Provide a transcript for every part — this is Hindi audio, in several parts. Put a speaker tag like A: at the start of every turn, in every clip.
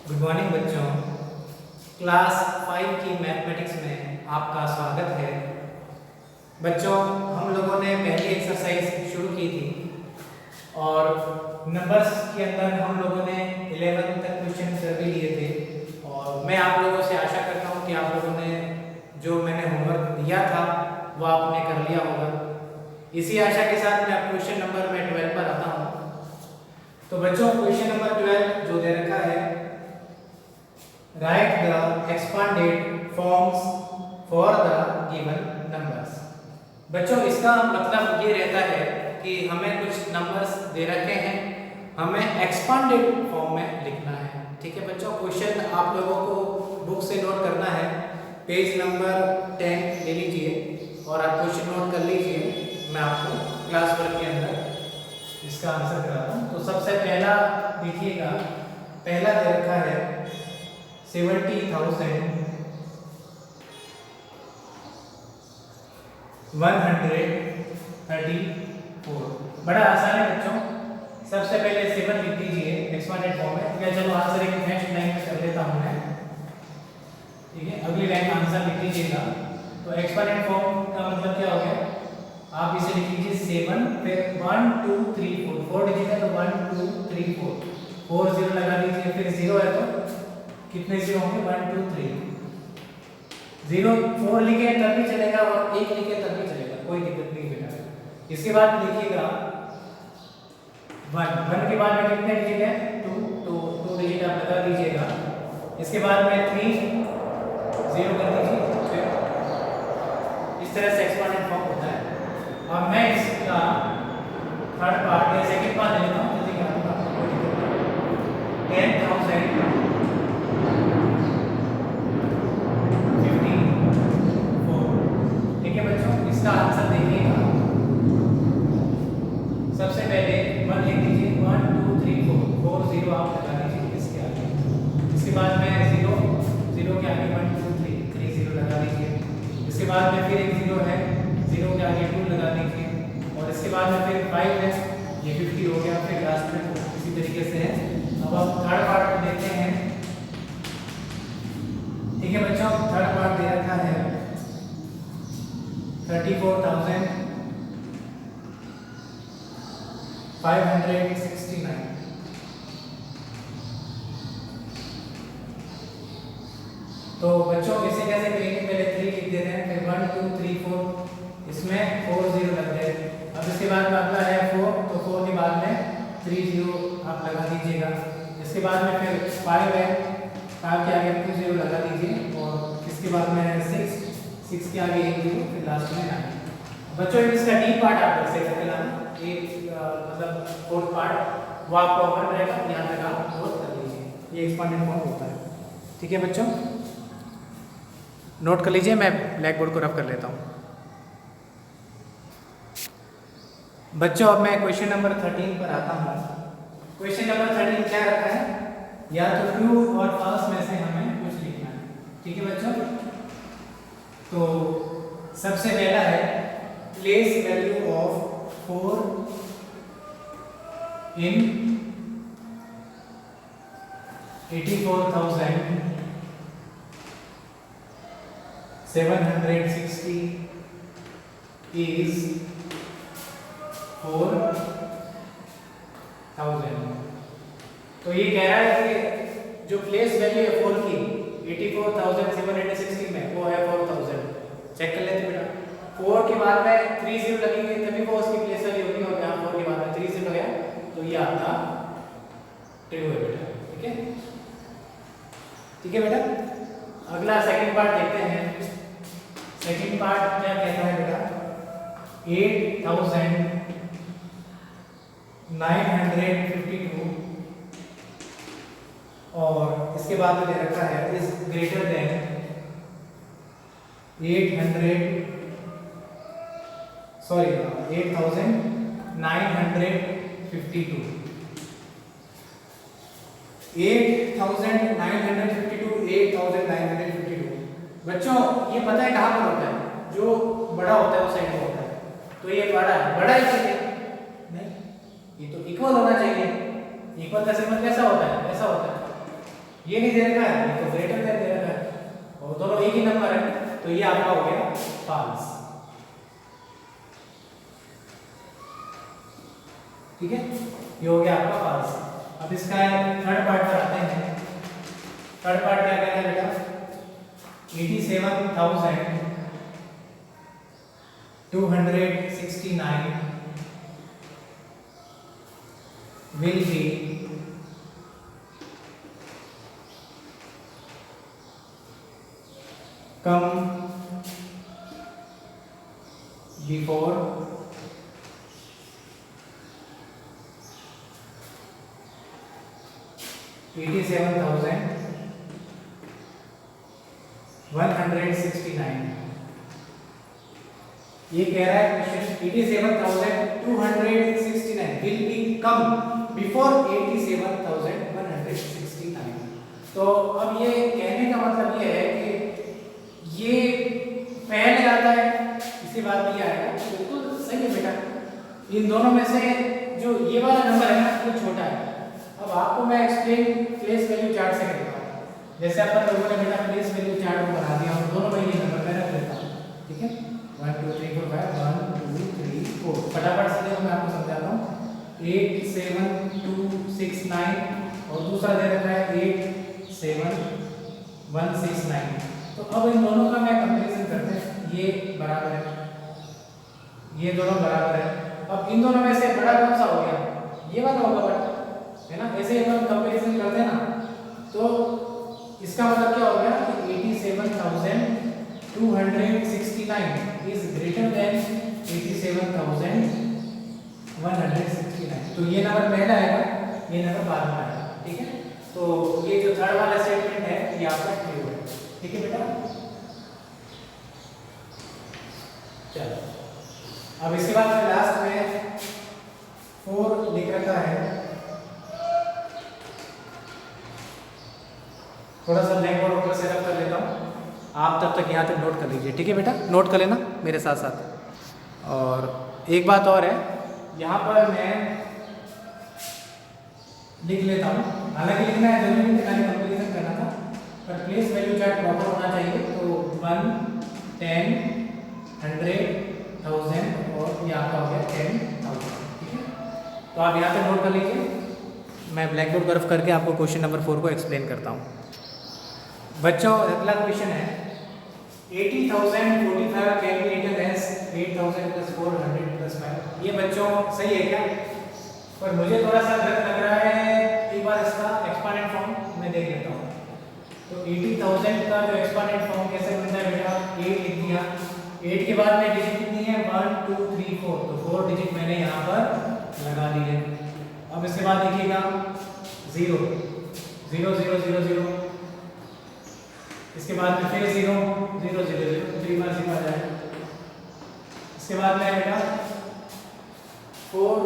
A: गुड मॉर्निंग बच्चों। क्लास 5 की मैथमेटिक्स में आपका स्वागत है। बच्चों, हम लोगों ने पहली एक्सरसाइज शुरू की थी और नंबर्स के अंदर हम लोगों ने 11 तक क्वेश्चन कर भी लिए थे और मैं आप लोगों से आशा करता हूँ कि आप लोगों ने जो मैंने होमवर्क दिया था वो आपने कर लिया होगा। इसी आशा के साथ मैं क्वेश्चन नंबर 12 पर आता हूँ। तो बच्चों, क्वेश्चन नंबर 12 जो दे रखा है, write the expanded forms for the given numbers। बच्चों, इसका मतलब ये रहता है कि हमें कुछ नंबर्स दे रखे हैं, हमें एक्सपांडेड फॉर्म में लिखना है। ठीक है बच्चों, क्वेश्चन आप लोगों को बुक से नोट करना है। पेज नंबर 10 ले लीजिए और आप क्वेश्चन नोट कर लीजिए। मैं आपको क्लास वर्क के अंदर इसका आंसर कराता हूँ। तो सबसे पहला देखिएगा, पहला दे रखा है 70,134। बड़ा आसान है बच्चों। सबसे पहले 7 लिख दीजिए एक्सपांडेड फॉर्म में। क्या चलो आंसर एक नेक्स्ट लाइन में कर देता हूं मैं। ठीक है, अगली लाइन में आंसर लिख दीजिएगा। तो एक्सपांडेड फॉर्म का मतलब क्या हो गया, आप इसे लिख लीजिए 7 फिर 1 2 3 4 4 डिजिट है तो 1 2 3 4 4 0 लगा दीजिए। फिर 0 है तो कितने 0 होंगे, 1 2 3 0 4 लिखे तब भी चलेगा और 1 लिखे तब भी चलेगा, कोई दिक्कत नहीं बेटा। इसके बाद देखिएगा 1 के बाद में कितने डिजिट है, 2 तो 2 डिजिट आप लगा दीजिएगा। इसके बाद में 3 0 कर दीजिए। इस तरह से एक्सपांडेड फॉर्म होता है। और मैं इसका थर्ड पार्ट या सेकंड पार्ट ले लेता हूं, जल्दी करूंगा, कोई दिक्कत नहीं। 10,054। ठीक है बच्चों, इसका आंसर देखिएगा। सबसे पहले 1 लिख दीजिए, 1 2 3 4 4 0 आप लगा दीजिए इसके आगे। इसके बाद में 0 0 के आगे 1 2 3 3 0 लगा दीजिए। इसके बाद में फिर एक 0 है, 0 के आगे 2 लगा दीजिए और इसके बाद में फिर 5 है, ये 50 हो गया। फिर लास्ट में इसी तरीके से है। अब हम थर्ड पार्ट को देखते हैं। ठीक है बच्चों, थर्ड पार्ट दे रखा है 34,569। तो बच्चों इसे कैसे करेंगे, पहले 3 लिख देते हैं, फिर 1 2 3 4 इसमें 4 0 लग गए। अब इसके बाद में अगला है 4, तो 4 के बाद में 3 0 आप लगा दीजिएगा। इसके बाद में फिर 5 है, 5 के आगे 2 0 लगा दीजिए और इसके बाद में 6 के आगे 1 0, फिर लास्ट में 9। बच्चों इसका डी पार्ट आप कर सकते हैं ना, मतलब फोर्थ पार्ट वो आपको ओपन रहेगा, यहाँ तक आप नोट कर लीजिए। ये एक्सपांडेड फॉर्म होता है। ठीक है बच्चों, नोट कर लीजिए। मैं ब्लैक बोर्ड को रफ कर लेता हूँ। बच्चों अब मैं क्वेश्चन नंबर 13 पर आता हूँ। क्वेश्चन नंबर 13 क्या रखा है, या तो ट्रू और फॉल्स में से हमें कुछ लिखना है। ठीक है बच्चों, तो सबसे पहला है place value of 4 in 84,760 is 4,000। तो ये कह रहा है कि जो प्लेस वैल्यू है 4 की 84,760 में वो है 4,000। चेक कर लेते बेटा। 4 के बाद में 3 0 लगेंगे तभी वो उसकी प्लेस वैल्यू होगी और यहाँ 4 के बाद में 3 0 गया तो ये आपका ट्रू है बेटा। ठीक है, ठीक है बेटा। अगला सेकंड पार्ट देखते हैं। सेकंड पार्ट क्या कहता है बेटा, 8,952 और इसके बाद में दे रखा है इज ग्रेटर देन 8,952। बच्चों ये पता है कहाँ पर होता है, जो बड़ा होता है उस साइड में होता है। तो ये बड़ा है, बड़ा ही चाहिए नहीं, ये तो इक्वल होना चाहिए। इक्वल का सिंबल कैसा होता है, ऐसा होता है। ये नहीं दे रखा है, ये तो ग्रेटर देन दे रखा है और दोनों एक ही नंबर है, तो ये आपका हो गया फॉल्स। ठीक है, ये हो गया आपका फॉल्स। अब इसका थर्ड पार्ट पर आते हैं। थर्ड पार्ट क्या कहता है बेटा, 87,269 will be come before 87,169। ये कह रहा है question 87,269 will be come before 87,169। तो अब ये कहने का मतलब ये है कि ये पहले आता है, इसके बाद ये आएगा। बिल्कुल सही है बेटा, इन दोनों में से जो ये वाला नंबर है ना वो छोटा है। अब आपको मैं एक्सप्लेन प्लेस वैल्यू चार्ट से करता हूँ। जैसे अपन लोगों ने बेटा प्लेस वैल्यू चार्ट को बना दिया और दोनों में ये नंबर मैं रख देता हूँ। ठीक है, 1 2 3 4 5 1 2 3 4। फटाफट से मैं आपको समझाता हूँ। 87,269 और दूसरा दे रखा है 87,169। तो अब इन दोनों का मैं कंपैरिजन करते हैं। ये बराबर है, ये दोनों बराबर है। अब इन दोनों में से बड़ा कौन सा हो गया, ये वाला होगा बड़ा, है ना। ऐसे अपन कंपैरिजन करते हैं ना, तो इसका मतलब क्या हो गया कि 87,269 इज ग्रेटर देन 87,169। तो ये नंबर पहला आएगा, ये नंबर बाद में आएगा। ठीक है, तो ये जो थर्ड वाला स्टेटमेंट है ये आपका ट्रू है। ठीक है बेटा, चलो अब इसके बाद में लास्ट में 4 लिख रखा है। थोड़ा सा ब्लैक बोर्ड ऊपर सेटअप कर लेता हूँ, आप तब तक यहाँ तक नोट कर लीजिए। ठीक है बेटा, नोट कर लेना मेरे साथ साथ। और एक बात और है, यहाँ पर मैं लिख लेता हूँ, हालांकि लिखना है जरूरी नहीं, मैंने कंपैरिजन करना था, पर प्लेस वैल्यू चार्ट प्रॉपर होना चाहिए। तो 1 10 100 1000 और ये आपका हो गया 10,000। ठीक है, तो आप यहाँ पे नोट कर लीजिए। मैं ब्लैक बोर्ड कर्व करके आपको क्वेश्चन नंबर 4 को एक्सप्लेन करता हूँ। बच्चों अगला क्वेश्चन है 80,045 कैन बी रिटन एज 8,000 + 400 + 5। ये बच्चों सही है क्या? पर मुझे थोड़ा सा गलत लग रहा है, एक बार इसका एक्सपोनेंट फॉर्म मैं देख लेता हूँ। तो 80,000 का जो एक्सपोनेंट फॉर्म कैसे बनता है बेटा, 8 लिख दिया, 8 के बाद में डिजिट कितनी है 1 2 3 4, तो 4 डिजिट मैंने यहाँ पर लगा दिए। अब इसके बाद देखिएगा 0 0 0 0 0, इसके बाद में फिर 0 0 0 0, 3 बार 0 आ जाए। इसके बाद में बेटा 4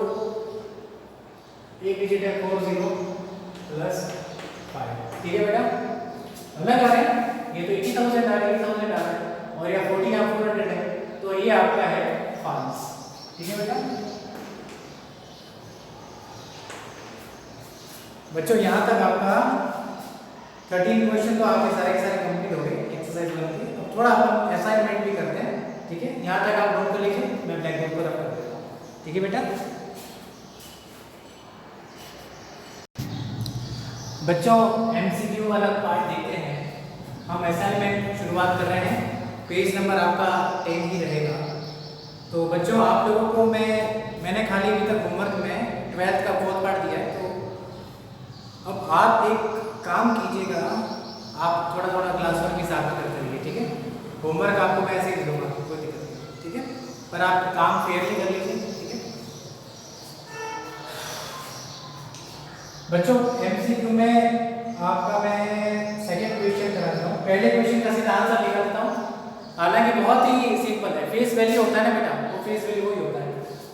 A: एक डिजिट है 4 0 + 5। ठीक है बेटा, अलग आ रहे हैं, ये तो 80,000 आ रहा है, 80,000 आ रहा है, और यह 40 या 400 है, तो ये आपका है फॉल्स। ठीक है बेटा, बच्चों यहाँ तक आपका 13 क्वेश्चन तो आपके सारे के सारे कंप्लीट हो गए एक्सरसाइज 1 की। अब थोड़ा हम असाइनमेंट भी करते हैं। ठीक है, यहाँ तक आप नोट कर लीजिए, मैं ब्लैक बोर्ड पर रख कर देता हूँ। ठीक है बेटा, बच्चों एमसीक्यू वाला पार्ट देखते हैं। हम असाइनमेंट शुरुआत कर रहे हैं, पेज नंबर आपका 10 ही रहेगा। तो बच्चों आप लोगों को मैंने खाली अभी तक होमवर्क में 12th का 4th पार्ट दिया है। तो अब आप एक काम कीजिएगा, आप थोड़ा थोड़ा क्लास वर्क के साथ में करते रहिए। ठीक है, होमवर्क आपको मैं ऐसे ही दूंगा, कोई दिक्कत नहीं। ठीक है, पर आप काम फेयरली कर लीजिए। ठीक है बच्चों, एमसीक्यू में आपका मैं सेकंड क्वेश्चन कराता हूँ। पहले क्वेश्चन का सीधा आंसर लिखा देता हूँ, हालांकि बहुत ही सिंपल है। फेस वैल्यू होता है ना बेटा, वो फेस वैल्यू वही होता है।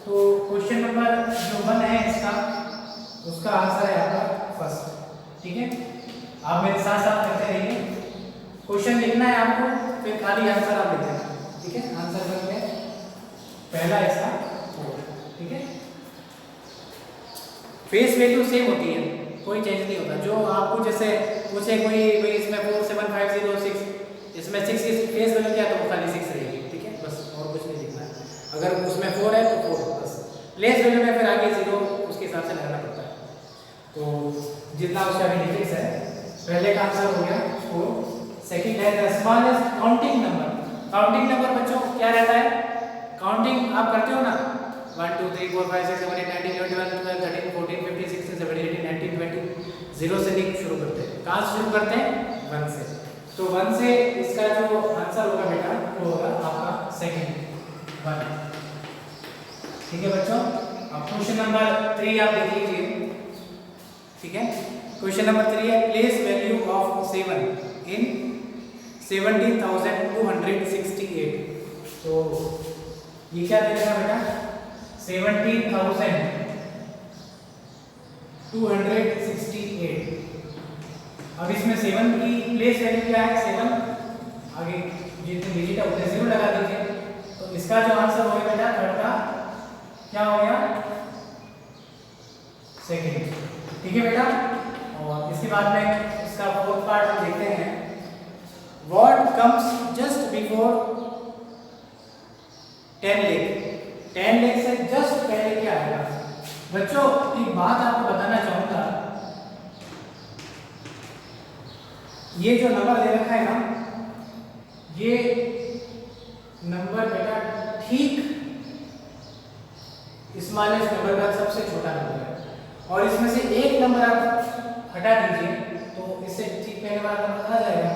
A: तो क्वेश्चन नंबर जो 1 है इसका, उसका आंसर है आपका फर्स्ट। ठीक है, आप मेरे साथ साथ करते रहिए। क्वेश्चन लिखना है आपको, फिर खाली आंसर आप लिख देना। ठीक है, आंसर करके पहला इसका 4। ठीक है, फेस वैल्यू सेम होती है, कोई चेंज नहीं होता। जो आपको जैसे पूछे कोई भाई इसमें 47506 इसमें 6 की फेस वैल्यू क्या है तो वो खाली 6 रहेगी, ठीक है, बस और कुछ नहीं लिखना है। अगर उसमें 4 है तो 4 बस, प्लेस वैल्यू में फिर आगे 0 उसके हिसाब से लगाना पड़ता है। तो जितना उसका डिजिट्स है, पहले का आंसर हो गया 4। सेकंड है the smallest counting number. Counting number बच्चों क्या रहता है, काउंटिंग आप करते हो ना 1 2 3 4 5 6 7 8 9 10 11 12 13 14 15 16 17 18 19 20 0 से लिख शुरू करते हैं। कहाँ से शुरू करते हैं, 1 से। तो 1 से इसका जो आंसर होगा बेटा वो होगा आपका सेकंड 1, ठीक है बच्चों। अब क्वेश्चन नंबर 3 आप देख लीजिए, ठीक है। क्वेश्चन नंबर 3 है प्लेस वैल्यू ऑफ 7 इन 17,268। तो ये क्या दे देगा बेटा, 17,268। अब इसमें 7 की प्लेस वैल्यू क्या है, 7 आगे जितने डिजिट है उतने 0 लगा दीजिए। तो इसका जो आंसर होगा बेटा थर्ड का क्या हो गया, सेकंड, ठीक है बेटा। और इसके बाद में इसका फोर्थ पार्ट हम देखते हैं, what comes just before 10 lakh. 10 lakh से जस्ट पहले क्या आएगा बच्चों, एक बात आपको बताना चाहूंगा, ये जो नंबर दे रखा है ना, ये नंबर बेटा ठीक स्मॉलेस्ट नंबर का सबसे छोटा नंबर है। और इसमें से एक नंबर आप हटा दीजिए तो इससे ठीक पहले वाला नंबर आ जाएगा।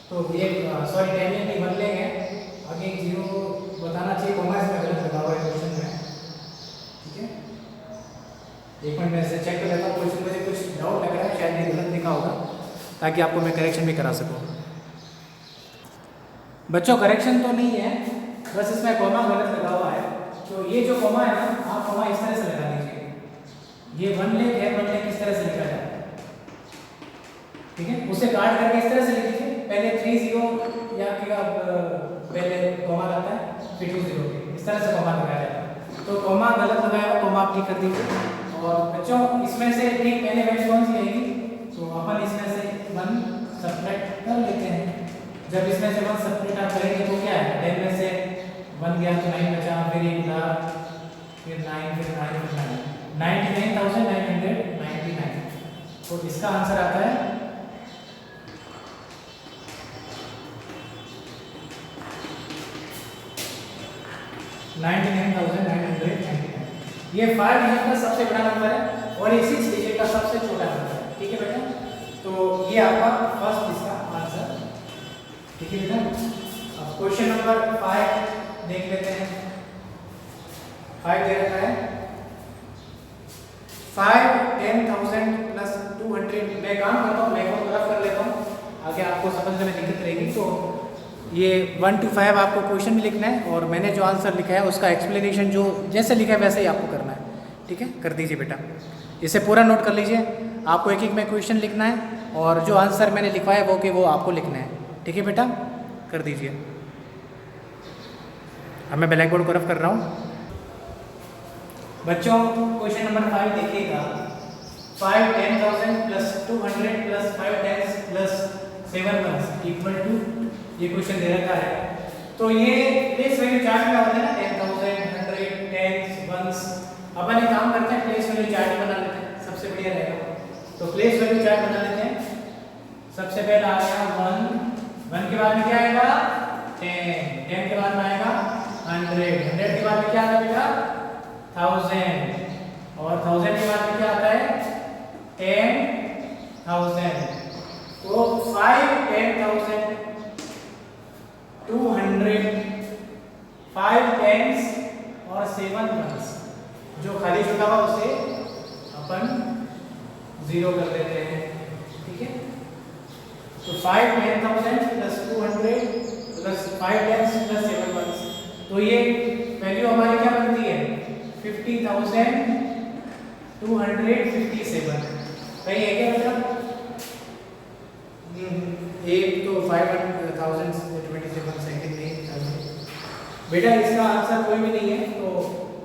A: तो ये सॉरी 10 नहीं बन लेंगे, आगे 0 बताना चाहिए, कॉमा इसमें गलत लगा हुआ है क्वेश्चन में, ठीक है। एक मिनट में से चेक कर लेता हूँ, क्वेश्चन मुझे कुछ डाउट लग रहा है, शायद ये गलत लिखा होगा, ताकि आपको मैं करेक्शन भी करा सकूँ। बच्चों करेक्शन तो नहीं है, बस इसमें कॉमा गलत लगा हुआ है। तो ये जो कॉमा है ना, आप कॉमा इस तरह से लगा दीजिए, ये 1 लाख है, 1 लाख इस तरह से लिखा जाता है, ठीक है। उसे काट करके इस तरह से लिख दीजिए, पहले 3 0 या फिर पहले कॉमा लगता है फिर 2 0, इस तरह से कॉमा लगाया जाता है। तो कॉमा गलत लगाया हुआ, कॉमा आप ठीक कर दीजिए। और बच्चों इसमें से ठीक पहले वैल्यू कौन सी आएगी, तो अपन इसमें से 1 सब्ट्रैक्ट कर लेते हैं। जब इसमें से 1 सब्ट्रैक्ट आप करेंगे तो क्या है, 10 में से 1 गया तो 9 बचा, फिर 1 उधर, फिर 9, फिर 9, फिर 9, 99,999। तो इसका आंसर आता है 99,999। ये 5 डिजिट का सबसे बड़ा नंबर है और ये 6 डिजिट का सबसे छोटा नंबर है, ठीक है बेटा। तो ये आपका फर्स्ट इसका आंसर, ठीक है बेटा। अब क्वेश्चन नंबर 5 देख लेते हैं। 5 दे रखा है 5 10,000 प्लस 200। मैं काम करता हूँ, मैं को रफ कर लेता हूँ, आगे आपको समझने में दिक्कत रहेगी। तो ये 1 to 5 आपको क्वेश्चन भी लिखना है और मैंने जो आंसर लिखा है उसका एक्सप्लेनेशन जो जैसे लिखा है वैसे ही आपको करना है, ठीक है। कर दीजिए बेटा, इसे पूरा नोट कर लीजिए। आपको एक एक में क्वेश्चन लिखना है और जो आंसर मैंने लिखवाया वो आपको लिखना है, ठीक है बेटा। कर दीजिए। अब मैं ब्लैक बोर्ड को रफ कर रहा हूँ। बच्चों क्वेश्चन नंबर 5 देखिएगा, 5 10,000 plus 200 plus 5 10 plus 7 1 equal to, ये क्वेश्चन दे रखा है। तो ये प्लेस वैल्यू चार्ट में होता है ना, 10,000 100 10 1। अपन एक काम करते हैं, प्लेस वैल्यू चार्ट बना लेते हैं, सबसे बढ़िया रहेगा। तो प्लेस वैल्यू चार्ट बना लेते हैं। सबसे पहले आ गया 1 के बाद में क्या आएगा 10 के बाद में आएगा 100 के बाद में क्या आएगा बेटा 1000 और 1000 के बाद में क्या आता है 10,000। तो 5 10,000 200 5 10s और 7 1s, जो खाली छूटा हुआ उसे अपन 0 कर देते हैं, ठीक है। तो 5 10,000 plus 200 plus 5 10s plus 7 1s, तो ये वैल्यू हमारी क्या बनती है 50,257। कहीं है क्या बेटा, एक तो 5,027 सेकंड नहीं बेटा, इसका आंसर कोई भी नहीं है। तो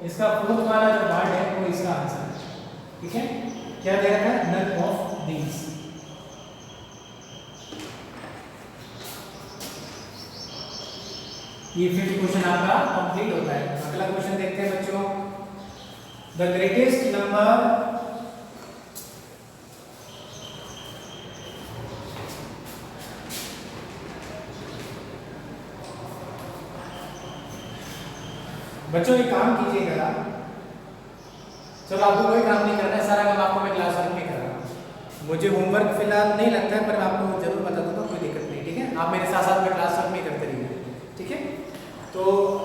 A: इसका फोर्थ वाला जो पार्ट है वो इसका आंसर है, ठीक है, क्या दे रखा है, नन ऑफ दीज। ये फिफ्थ क्वेश्चन आपका कंप्लीट होता है। अगला क्वेश्चन देखते हैं बच्चों, द ग्रेटेस्ट नंबर बच्चों एक काम कीजिएगा, चलो आपको कोई काम नहीं करना है, सारा काम आपको मैं क्लास वर्क में कर रहा हूँ। मुझे होमवर्क फिलहाल नहीं लगता है, पर मैं आपको जरूर बता दूंगा, कोई दिक्कत नहीं, ठीक है। आप मेरे साथ साथ में क्लास वर्क में करते रहिए, ठीक है। तो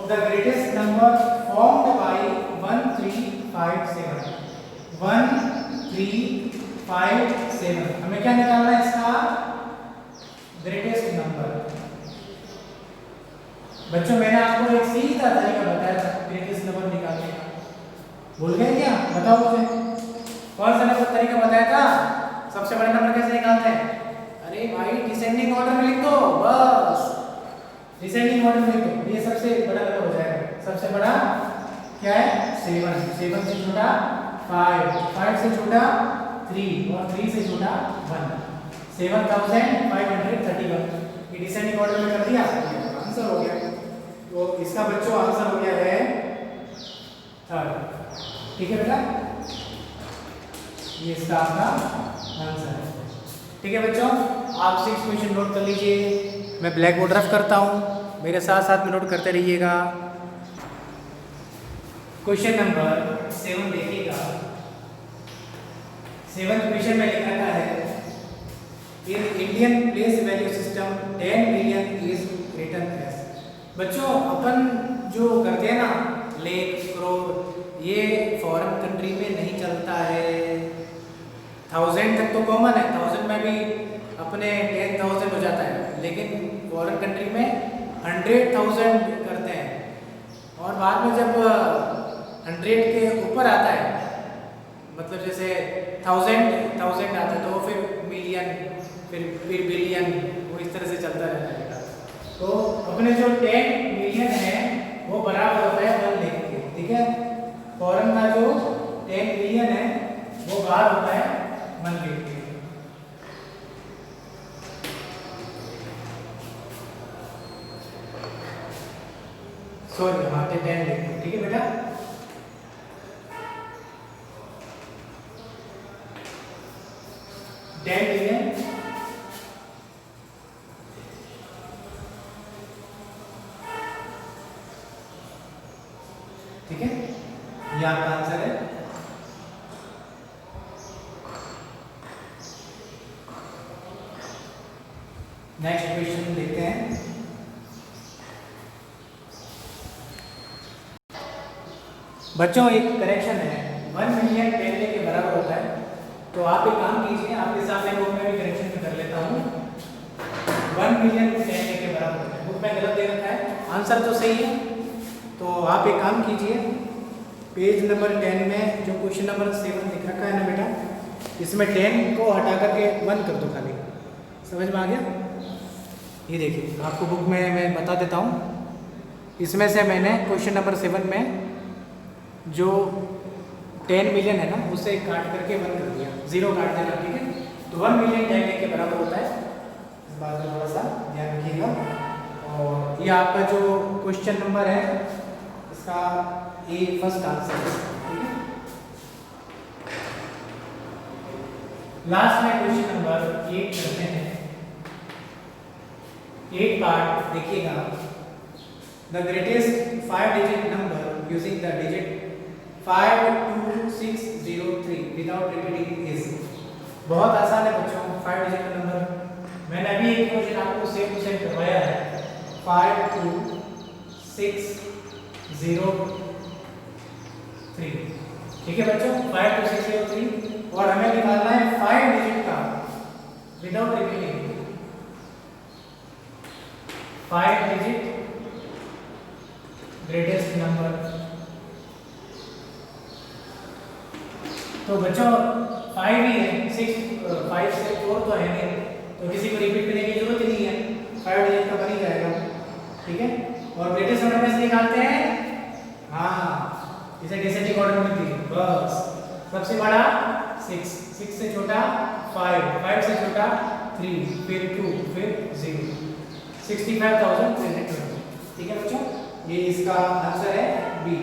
A: the greatest number formed by 1 3 5 7, 1 3 5 7, हमें क्या निकालना है इसका ग्रेटेस्ट नंबर। बच्चों मैंने आपको एक सीधा तरीका बताया था ग्रेटेस्ट नंबर निकालने का, भूल गए क्या, बताओ मुझे, कौन सा नंबर तरीका बताया था, सबसे बड़ा नंबर कैसे निकालते हैं, अरे भाई डिसेंडिंग ऑर्डर में लिख दो, बस डिसेंडिंग ऑर्डर में लिख दो, ये सबसे बड़ा नंबर हो जाएगा। सबसे बड़ा क्या है 7, 7 से छोटा 5, 5 से छोटा 3 और 3 से छोटा 1, 7531। ये डिसेंडिंग ऑर्डर में कर दिया, आंसर हो गया। तो इसका बच्चों आंसर हो गया है 3, ठीक है बेटा, ये इसका आपका आंसर है, ठीक है बच्चों। आप 6 क्वेश्चन नोट कर लीजिए, मैं ब्लैक बोर्ड रफ करता हूँ, मेरे साथ साथ में नोट करते रहिएगा। क्वेश्चन नंबर 7 देखिएगा, 7th क्वेश्चन में लिखा रखा है, in Indian place value system 10 million is written as. बच्चों अपन जो करते हैं ना लेख करोड़, ये फॉरेन कंट्री में नहीं चलता है, 1000 तक तो कॉमन है, 1000 में भी अपने 10,000 हो जाता है, लेकिन फॉरेन कंट्री में 100,000 करते हैं, और बाद में जब 100 के ऊपर आता है, मतलब जैसे 1000 आता है तो फिर मिलियन, फिर बिलियन, वो इस तरह से चलता रहता है। तो अपने जो 10 मिलियन है वो बराबर होता है 1 लाख के, ठीक है। फॉरेन का जो 10 मिलियन है वो बाहर होता है 1 लाख के। सॉरी हाँ 10 लाख, ठीक है बेटा। ठीक है, ये आपका आंसर है। नेक्स्ट क्वेश्चन देखते हैं, बच्चों एक करेक्शन है, 1 मिलियन 10 लाख के बराबर होता है, तो आप एक काम कीजिए, आपके सामने बुक में भी करेक्शन कर लेता हूँ। 1 मिलियन 10 लाख के बराबर होता है, बुक में गलत दे रखा है, आंसर तो सही है। तो आप एक काम कीजिए, पेज नंबर 10 में जो क्वेश्चन नंबर 7 लिख रखा है ना बेटा, इसमें 10 को हटा करके 1 कर दो खाली, समझ में आ गया। ये देखिए आपको बुक में मैं बता देता हूँ, इसमें से मैंने क्वेश्चन नंबर 7 में जो 10 मिलियन है ना उसे काट करके 1 कर दिया, 0 काट देना, ठीक है। तो 1 मिलियन 10 लाख के बराबर होता है, इस बात में थोड़ा सा ध्यान रखिएगा। और ये आपका जो क्वेश्चन नंबर है इसका ए फर्स्ट आंसर है, ठीक है। लास्ट में क्वेश्चन नंबर 8 करते हैं। 8 पार्ट देखिएगा, the greatest 5 digit number using the digit 52603 without repeating is. बहुत आसान है बच्चों 5 डिजिट का नंबर, मैंने अभी एक क्वेश्चन आपको सेम टू सेम करवाया है, 52603, ठीक है बच्चों, 52603। और हमें निकालना है 5 डिजिट का without repeating, 5 digit greatest number. तो बच्चों 5 ही है, 5 से 4 तो है नहीं, तो किसी को रिपीट करने की जरूरत ही नहीं है, 5 डिजिट का बन ही जाएगा, ठीक है। और ग्रेटेस्ट नंबर कैसे निकालते हैं, हाँ इसे डिसेंडिंग ऑर्डर में लिखिए, बस सबसे बड़ा 6, 6 से छोटा 5, 5 से छोटा 3, फिर 2, फिर 0, 65,320। ठीक है बच्चों, ये इसका आंसर है बी।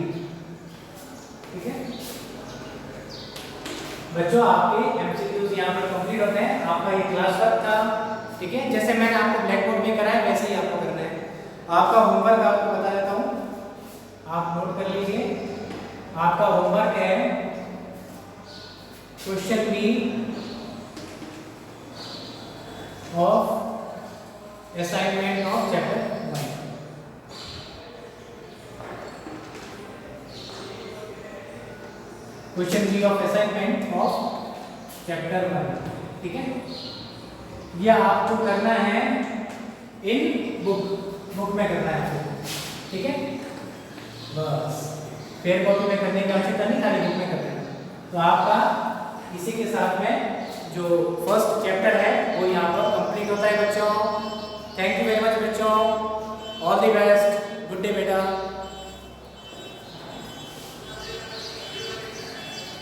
A: ठीक है बच्चों, आपके एमसीक्यूज यहाँ पर कंप्लीट होते हैं। आपका ये क्लास वर्क था। ठीक है, जैसे मैंने आपको ब्लैक बोर्ड में कराया वैसे ही आपको करना है। आपका होमवर्क आपको बता देता हूँ, आप नोट कर लीजिए। आपका होमवर्क है question B of assignment of chapter 1। Question B of assignment of chapter 1। ठीक है, यह आपको करना है इन बुक में करना है। ठीक है, बस पेयर कॉपी में करने की आवश्यकता नहीं, खाली बुक में करना है। तो आपका इसी के साथ में जो फर्स्ट चैप्टर है वो यहाँ पर कंप्लीट होता है बच्चों। थैंक यू वेरी मच बच्चों, all the best, good day बेटा।